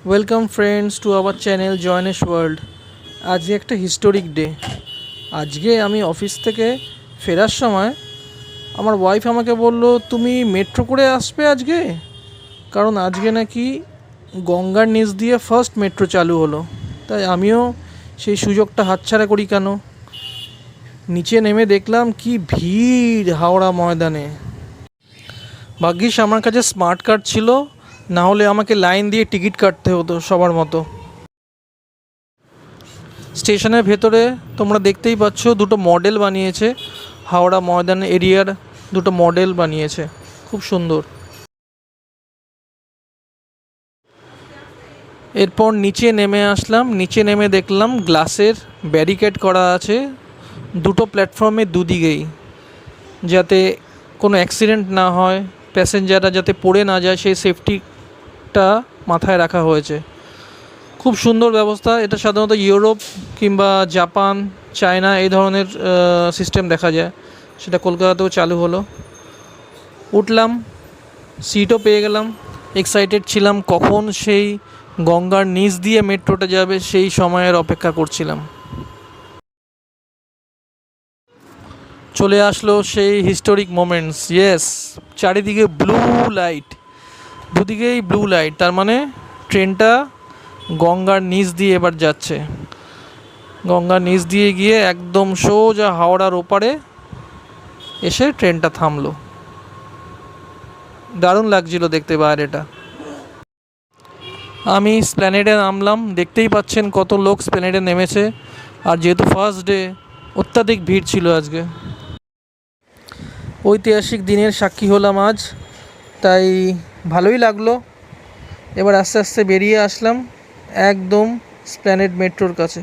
Welcome friends to our channel Joynesh world. আজকে একটা historic day. আজকে আমি অফিস থেকে ফেরার সময় আমার ওয়াইফ আমাকে বলল, তুমি মেট্রো করে আসবে আজকে, কারণ আজকে নাকি গঙ্গার নিচ দিয়ে ফার্স্ট মেট্রো চালু হলো। তাই আমিও সেই সুযোগটা হাতছাড়া করি কেন। নিচে নেমে দেখলাম কি ভিড় হাওড়া ময়দানে। ভাগ্যিস আমার কাছে স্মার্ট কার্ড ছিল, না হলে আমাকে লাইন দিয়ে টিকিট কাটতে হতো সবার মতো। স্টেশনের ভেতরে তোমরা দেখতেই পাচ্ছ দুটো মডেল বানিয়েছে, হাওড়া ময়দান এরিয়ার দুটো মডেল বানিয়েছে, খুব সুন্দর। এরপর নিচে নেমে আসলাম, নিচে নেমে দেখলাম গ্লাসের ব্যারিকেড করা আছে দুটো প্ল্যাটফর্মে দুদিকেই, যাতে কোনো অ্যাক্সিডেন্ট না হয়, প্যাসেঞ্জাররা যাতে পড়ে না যায় সেই সেফটিটা মাথায় রাখা হয়েছে। খুব সুন্দর ব্যবস্থা। এটা সাধারণত ইউরোপ কিংবা জাপান, চায়না এই ধরনের সিস্টেম দেখা যায়, সেটা কলকাতাতেও চালু হলো। উঠলাম, সিটও পেয়ে গেলাম। এক্সাইটেড ছিলাম কখন সেই গঙ্গার নিচ দিয়ে মেট্রোটা যাবে, সেই সময়ের অপেক্ষা করছিলাম। চলে আসলো সেই হিস্টোরিক মোমেন্টস। ইয়েস, চারিদিকে ব্লু লাইট, দুদিকেই ব্লু লাইট, তার মানে ট্রেনটা গঙ্গার নিচ দিয়ে এবার যাচ্ছে। গঙ্গার নিচ দিয়ে গিয়ে একদম সোজা হাওড়ার ওপারে এসে ট্রেনটা থামলো। দারুণ লাগছিল দেখতে বাইরেটা। আমি স্প্ল্যানেডে নামলাম, দেখতেই পাচ্ছেন কত লোক স্প্ল্যানেডে নেমেছে। আর যেহেতু ফার্স্ট ডে, অত্যাধিক ভিড় ছিল আজকে। ঐতিহাসিক দিনের সাক্ষী হলাম আজ, তাই ভালোই লাগলো। এবার আস্তে আস্তে বেরিয়ে আসলাম একদম স্প্ল্যানেড মেট্রোর কাছে।